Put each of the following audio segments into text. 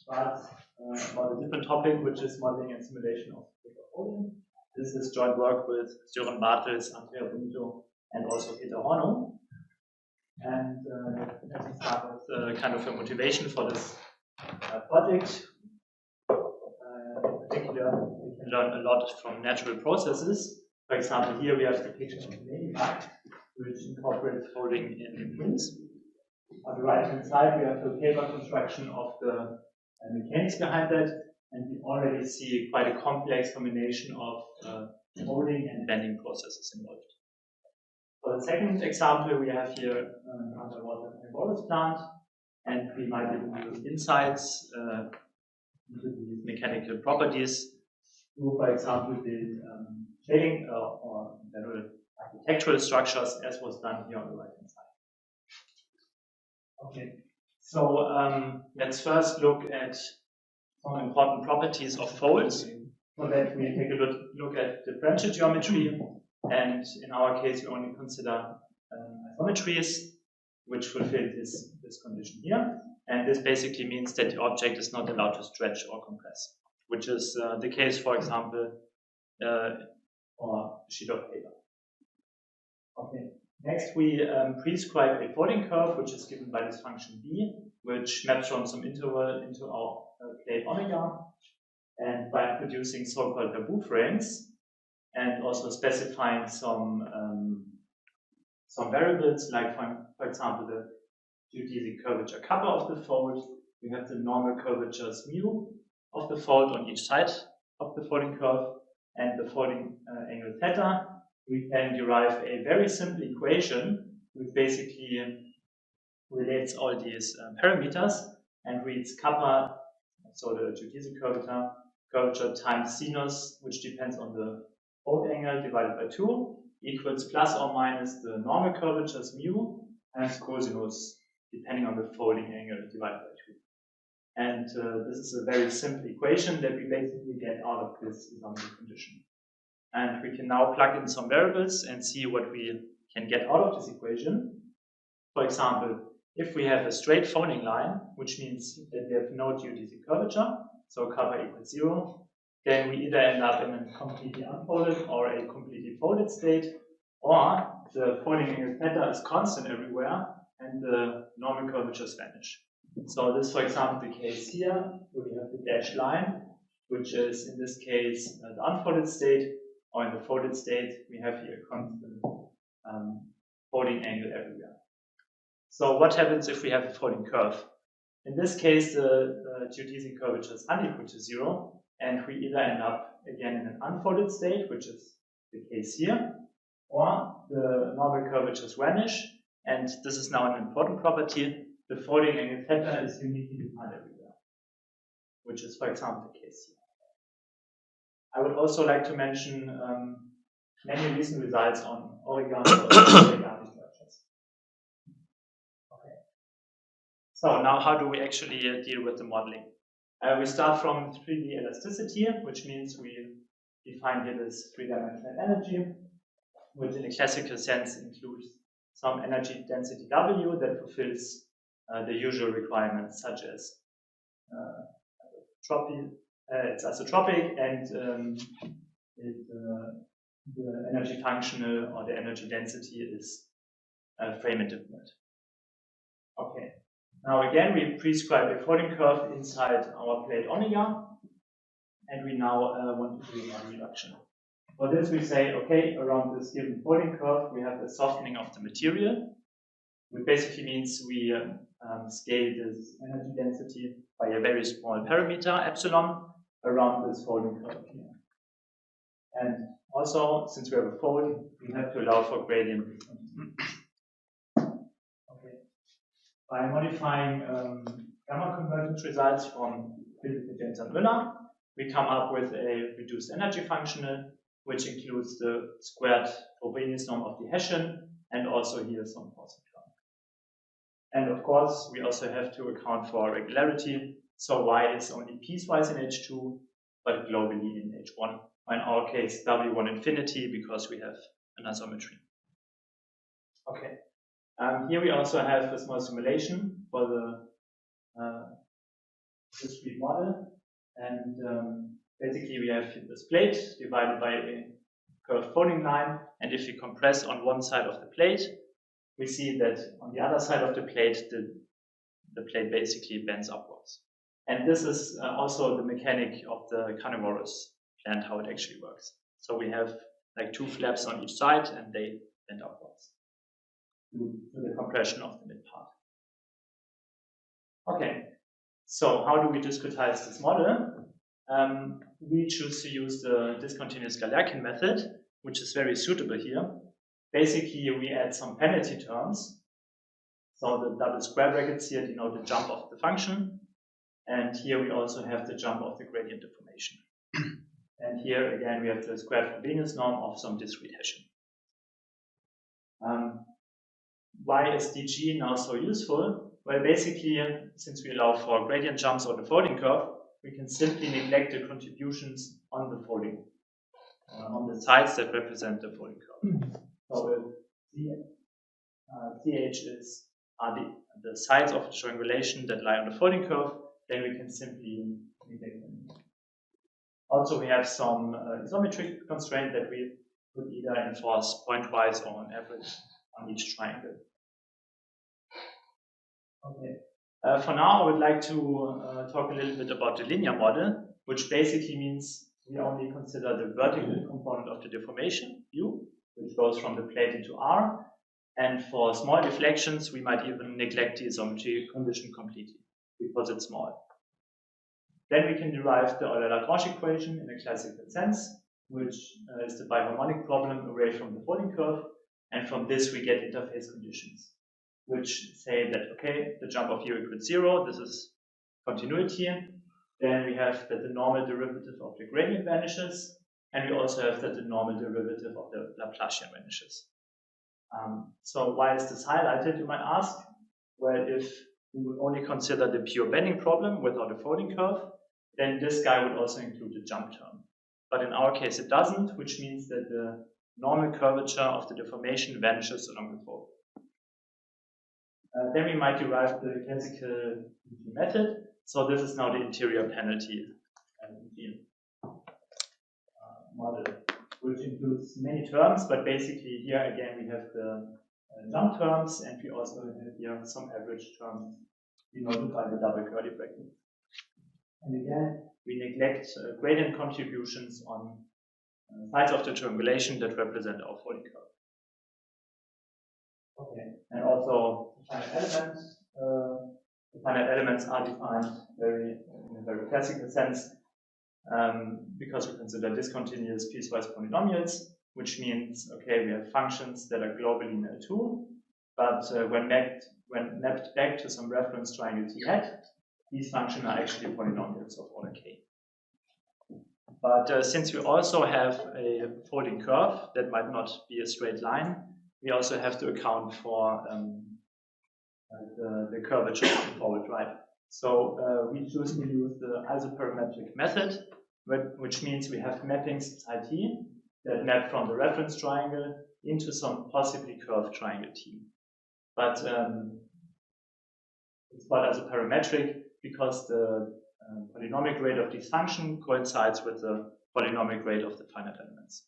but about a different topic, which is modeling and simulation of folding. This is joint work with Sören Bartels, Andrea Bonito, and also Peter Hornung. And let me start with kind of a motivation for this project. In particular, we can learn a lot from natural processes. For example, here we have the picture of the ladybug, which incorporates folding in wings. On the right-hand side, we have the paper construction of the mechanics behind that, and we already see quite a complex combination of folding and bending processes involved. For the second example, we have here an underwater hydraulics plant, and we might give you insights into the mechanical properties through, for example, the shading or general architectural structures, as was done here on the right-hand side. Okay, so let's first look at some important properties of folds. So that we take a look at differential geometry, and in our case, we only consider isometries, which fulfill this condition here. And this basically means that the object is not allowed to stretch or compress, which is the case, for example, for a sheet of paper. Okay. Next, we prescribe a folding curve, which is given by this function b, which maps from some interval into our plate omega, and by producing so-called taboo frames, and also specifying some variables, like for example the geodesic curvature kappa of the fold. We have the normal curvatures mu of the fold on each side of the folding curve, and the folding angle theta. We can derive a very simple equation which basically relates all these parameters and reads kappa, so the geodesic curvature times sinus, which depends on the fold angle, divided by 2, equals plus or minus the normal curvatures mu times cosinus, depending on the folding angle, divided by 2. And this is a very simple equation that we basically get out of this assumption condition. And we can now plug in some variables and see what we can get out of this equation. For example, if we have a straight folding line, which means that we have no geodesic curvature, so kappa equals 0, then we either end up in a completely unfolded or a completely folded state, or the folding angle theta is constant everywhere and the normal curvatures vanish. So this is, for example, the case here, where we have the dashed line, which is in this case the unfolded state, or in the folded state, we have here a constant folding angle everywhere. So what happens if we have a folding curve? In this case, the geodesic curvature is unequal to 0, and we either end up again in an unfolded state, which is the case here, or the normal curvatures vanish, and this is now an important property. The folding angle theta is uniquely defined everywhere, which is, for example, the case here. I would also like to mention many recent results on origami structures. Okay. So now how do we actually deal with the modeling? We start from 3D elasticity, which means we define here this three-dimensional energy, which in a classical sense includes some energy density W that fulfills the usual requirements, such as it's isotropic, and the energy functional or the energy density is frame independent. Okay. Now again, we prescribe a folding curve inside our plate omega, and we now want to do a reduction. For this, we say, okay, around this given folding curve, we have a softening of the material, which basically means we scale this energy density by a very small parameter, epsilon, around this folding curve here. And also, since we have a fold, we have to allow for gradient discontinuity. Okay. By modifying G-convergence results from Philipp, James, and Müller, we come up with a reduced energy functional, which includes the squared Frobenius norm of the Hessian, and also here some positive term. And of course, we also have to account for regularity. So y is only piecewise in H2, but globally in H1. Or in our case, W1 infinity, because we have an isometry. Okay. Here we also have a small simulation for the discrete model. And basically we have this plate divided by a curved folding line. And if we compress on one side of the plate, we see that on the other side of the plate, the plate basically bends upwards. And this is also the mechanic of the carnivorous plant, how it actually works. So we have like two flaps on each side and they bend upwards to the compression of the mid part. Okay, so how do we discretize this model? We choose to use the discontinuous Galerkin method, which is very suitable here. Basically, we add some penalty terms. So the double square brackets here denote the jump of the function. And here we also have the jump of the gradient deformation. And here again, we have the squared Frobenius norm of some discrete Hessian. Why is DG now so useful? Well, basically, since we allow for gradient jumps on the folding curve, we can simply neglect the contributions on the folding, on the sides that represent the folding curve. So if CH are the sides of the triangulation that lie on the folding curve, then we can simply neglect them. Also, we have some isometry constraint that we could either enforce pointwise or on average on each triangle. Okay. For now, I would like to talk a little bit about the linear model, which basically means we only consider the vertical component of the deformation, U, which goes from the plate into R. And for small deflections, we might even neglect the isometry condition completely because it's small. Then we can derive the Euler-Lagrange equation in a classical sense, which is the biharmonic problem away from the folding curve. And from this, we get interface conditions, which say that, okay, the jump of U equals 0, this is continuity. Then we have that the normal derivative of the gradient vanishes. And we also have that the normal derivative of the Laplacian vanishes. So why is this highlighted, you might ask? Well, if we would only consider the pure bending problem without a folding curve, then this guy would also include the jump term. But in our case, it doesn't, which means that the normal curvature of the deformation vanishes along the fold. Then we might derive the classical method. So this is now the interior penalty model, which includes many terms, but basically here again we have the jump terms, and we also have here some average terms denoted by the double curly bracket. And again, we neglect gradient contributions on sides of the triangulation that represent our folding curve. Okay, and also the finite elements are defined in a very classical sense because we consider discontinuous piecewise polynomials, which means, okay, we have functions that are globally null too, but when mapped back to some reference triangle T hat, these functions are actually polynomials of order k. But since we also have a folding curve that might not be a straight line, we also have to account for the curvature of the fold, right? So we choose to use the isoparametric method, which means we have mappings psi t that map from the reference triangle into some possibly curved triangle T. But it's called isoparametric because the polynomial grade of this function coincides with the polynomial grade of the finite elements.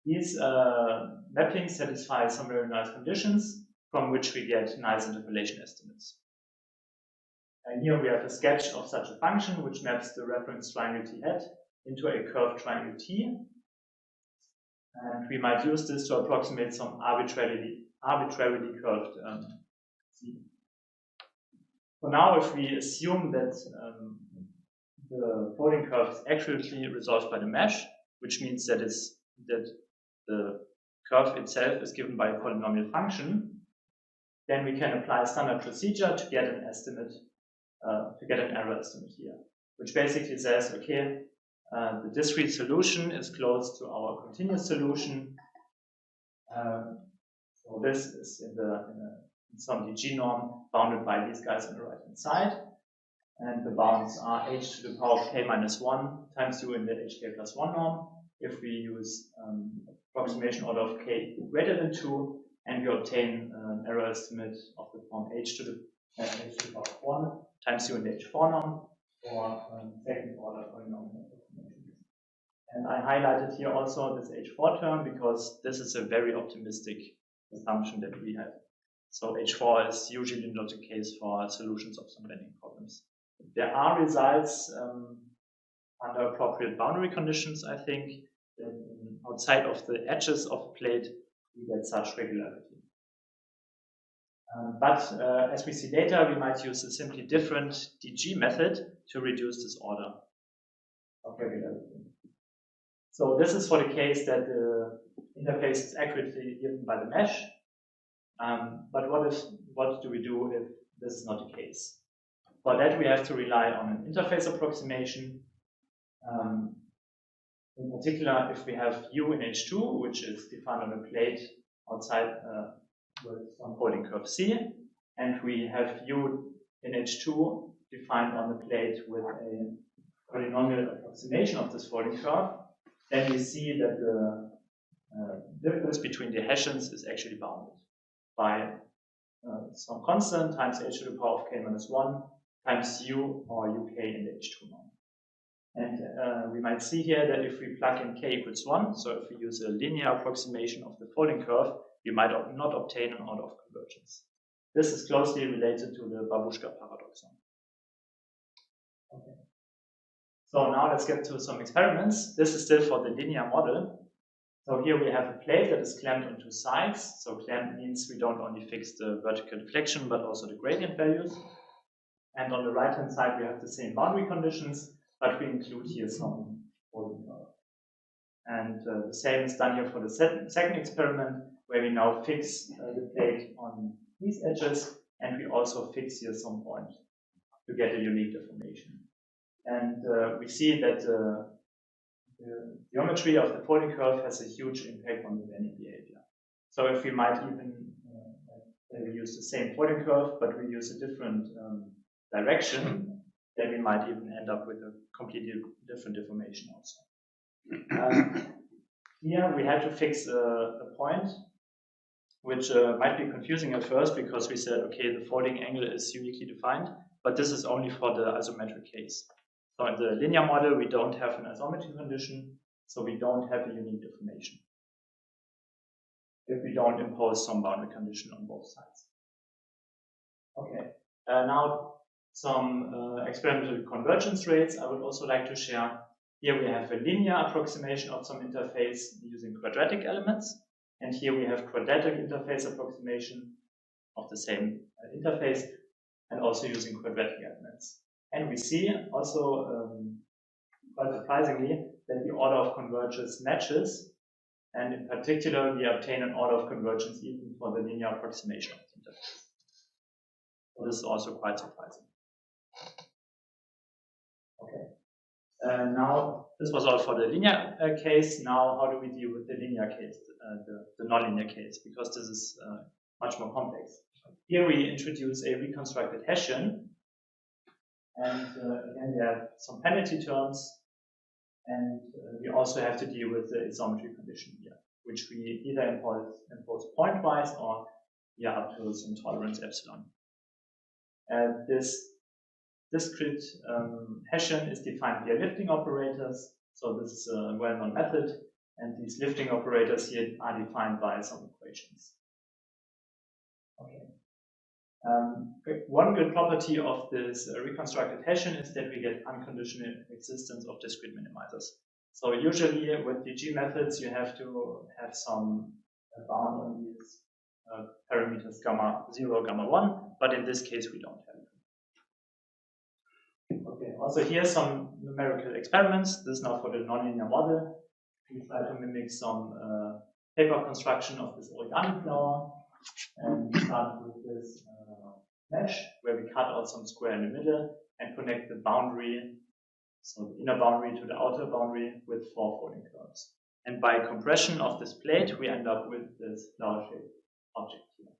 These mappings satisfy some very nice conditions from which we get nice interpolation estimates. And here we have a sketch of such a function which maps the reference triangle T hat into a curved triangle T. And we might use this to approximate some arbitrarily curved C. For now, if we assume that the folding curve is accurately resolved by the mesh, which means that the curve itself is given by a polynomial function, then we can apply a standard procedure to get an estimate, to get an error estimate here, which basically says, okay, the discrete solution is close to our continuous solution. So this is in some DG norm bounded by these guys on the right hand side. And the bounds are h to the power of k minus 1 times u in the hk plus 1 norm. If we use approximation order of k greater than 2, and we obtain an error estimate of the form h to the power of 1, times u in the H4 norm for second order polynomial approximations. And I highlighted here also this H4 term because this is a very optimistic assumption that we have. So H4 is usually not the case for solutions of some bending problems. There are results under appropriate boundary conditions, I think, that outside of the edges of a plate, we get such regularity. But as we see later, we might use a simply different DG method to reduce this order of regularity. So this is for the case that the interface is accurately given by the mesh. But what do we do if this is not the case? For that, we have to rely on an interface approximation. In particular, if we have u in H2, which is defined on a plate outside with some folding curve C, and we have u in H2 defined on the plate with a polynomial approximation of this folding curve, then we see that the difference between the Hessians is actually bounded by some constant times h to the power of k minus 1 times u or uk in the H2 norm. And we might see here that if we plug in k equals 1, so if we use a linear approximation of the folding curve, we might not obtain an order of convergence. This is closely related to the babushka paradoxon. Okay. So now let's get to some experiments. This is still for the linear model. So here we have a plate that is clamped on two sides. So clamped means we don't only fix the vertical deflection, but also the gradient values. And on the right-hand side, we have the same boundary conditions, but we include here some folding curve. And the same is done here for the second experiment, where we now fix the plate on these edges, and we also fix here some point to get a unique deformation. And we see that the geometry of the folding curve has a huge impact on the bending behavior. So if we might even we use the same folding curve, but we use a different direction, then we might even end up with a completely different deformation also. Here we had to fix a point, which might be confusing at first because we said, okay, the folding angle is uniquely defined, but this is only for the isometric case. So in the linear model, we don't have an isometry condition, so we don't have a unique deformation if we don't impose some boundary condition on both sides. Okay, now some experimental convergence rates I would also like to share. Here we have a linear approximation of some interface using quadratic elements, and here we have quadratic interface approximation of the same interface and also using quadratic elements. And we see also, quite surprisingly, that the order of convergence matches, and in particular, we obtain an order of convergence even for the linear approximation of the interface. So this is also quite surprising. Okay. Now, this was all for the linear case. Now, how do we deal with the linear case, the nonlinear case? Because this is much more complex. Here we introduce a reconstructed Hessian. And again, we have some penalty terms, and we also have to deal with the isometry condition here, which we either impose pointwise or up to some tolerance epsilon. And this discrete Hessian is defined via lifting operators. So this is a well-known method, and these lifting operators here are defined by some equations. Okay. One good property of this reconstructed Hessian is that we get unconditional existence of discrete minimizers. So usually with DG methods, you have to have some bound on these parameters gamma 0, gamma 1, but in this case we don't have it. Okay, also here some numerical experiments. This is now for the nonlinear model. We try to mimic some paper construction of this origami flower, and we start with this mesh where we cut out some square in the middle and connect the boundary, so the inner boundary to the outer boundary, with 4 folding curves. And by compression of this plate, we end up with this flower-shaped object here.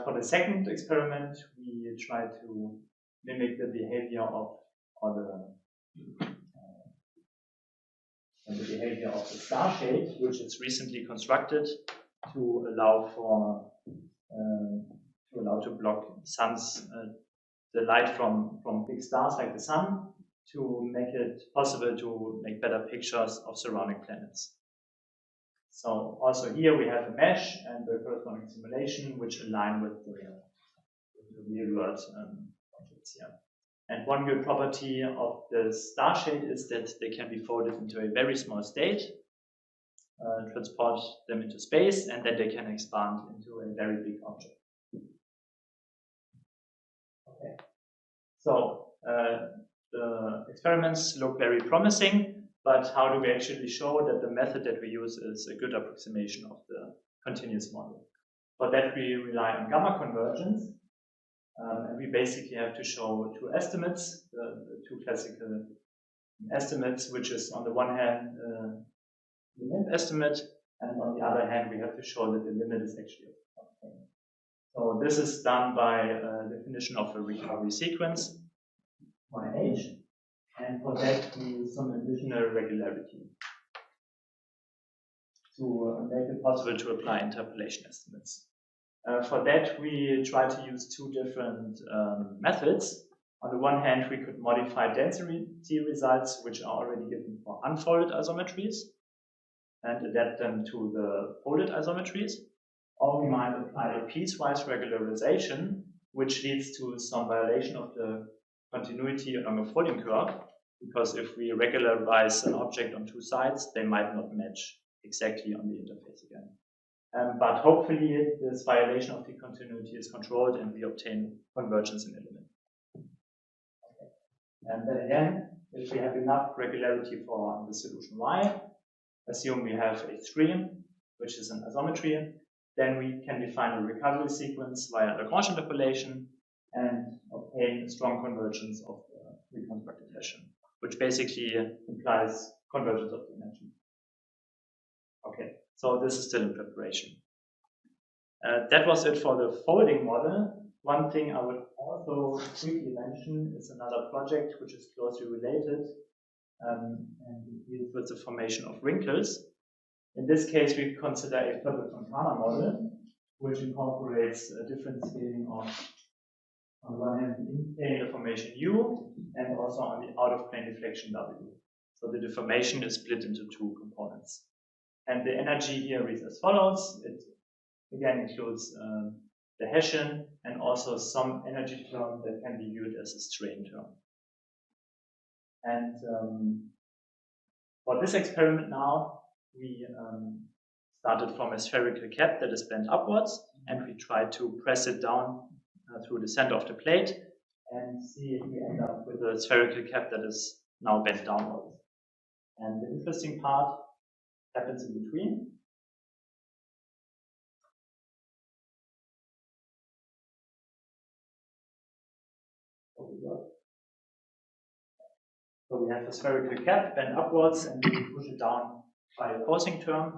For the second experiment, we try to mimic the behavior of the behavior of the star shade, which is recently constructed to allow for to block sun's the light from big stars like the sun to make it possible to make better pictures of surrounding planets. So also here we have a mesh and the corresponding simulation which align with the real world objects here. And one good property of the star shade is that they can be folded into a very small state, transport them into space, and then they can expand into a very big object. Okay. So the experiments look very promising, but how do we actually show that the method that we use is a good approximation of the continuous model? For that we rely on gamma convergence, and we basically have to show two estimates, the two classical estimates, which is on the one hand the limit estimate, and on the other hand we have to show that the limit is actually obtained. So this is done by definition of a recovery sequence on H, and for that we use some additional regularity to make it possible to apply interpolation estimates. For that we try to use two different methods. On the one hand we could modify density results which are already given for unfolded isometries and adapt them to the folded isometries. Or we might apply a piecewise regularization, which leads to some violation of the continuity along a folding curve, because if we regularize an object on two sides, they might not match exactly on the interface again. But hopefully this violation of the continuity is controlled and we obtain convergence in the limit. Okay. And then again, if we have enough regularity for the solution Y, assume we have a stream, which is an isometry, then we can define a recovery sequence via Lagrange interpolation and obtain a strong convergence of the reconstructed Hessian, which basically implies convergence of the energy. Okay, so this is still in preparation. That was it for the folding model. One thing I would also quickly mention is another project which is closely related and deals with the formation of wrinkles. In this case, we consider a Philipp model, which incorporates a different scaling of, on the one hand, the in-plane deformation U, and also on the out-of-plane deflection W. So the deformation is split into two components. And the energy here reads as follows. It again includes the Hessian and also some energy term that can be viewed as a strain term. And for this experiment now, we started from a spherical cap that is bent upwards, and we tried to press it down through the center of the plate and see if we end up with a spherical cap that is now bent downwards. And the interesting part happens in between. So we have a spherical cap bent upwards and we push it down by a opposing term,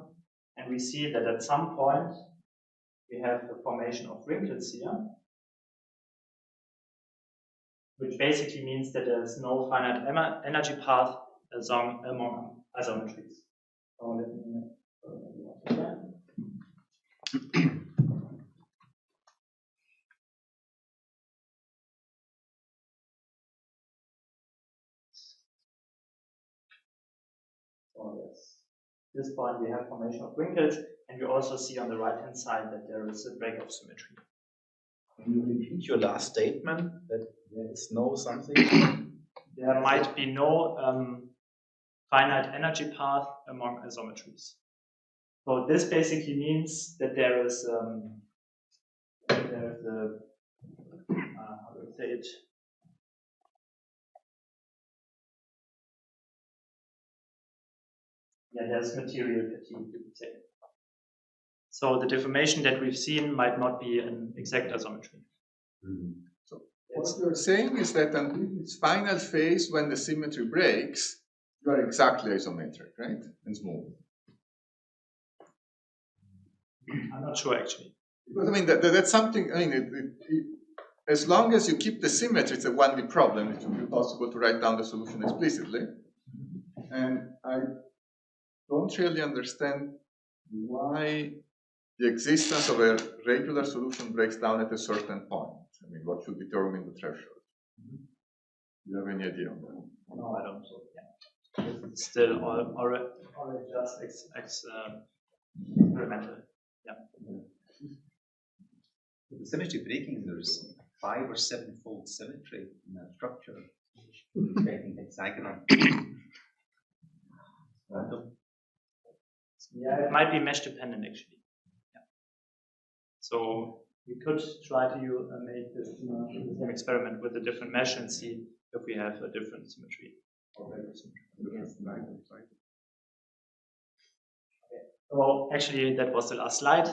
and we see that at some point we have the formation of wrinkles here, which basically means that there is no finite energy path among isometries. So let me so yes. At this point we have formation of wrinkles, and we also see on the right hand side that there is a break of symmetry. Can you repeat your last statement that there is no something? There might be no finite energy path among isometries. So this basically means that there is how do I say it? Yeah, there's material fatigue, you could say. So the deformation that we've seen might not be an exact isometry. Mm-hmm. So what you're saying is that until its final phase, when the symmetry breaks, you are exactly isometric, right? And smooth. I'm not sure actually. Because I mean that's something. I mean, as long as you keep the symmetry, it's a 1D problem. It will be possible to write down the solution explicitly. And I don't really understand why the existence of a regular solution breaks down at a certain point. I mean, what should determine the threshold? Do you have any idea on that? No, I don't. Yeah. It's still already just experimental. Yeah. With the symmetry breaking, there's 5 or 7-fold symmetry in that structure. Breaking hexagonal. Random. Yeah, it might be mesh dependent actually. Yeah. So we could try to make this the same experiment with a different mesh and see if we have a different symmetry. So actually, that was the last slide.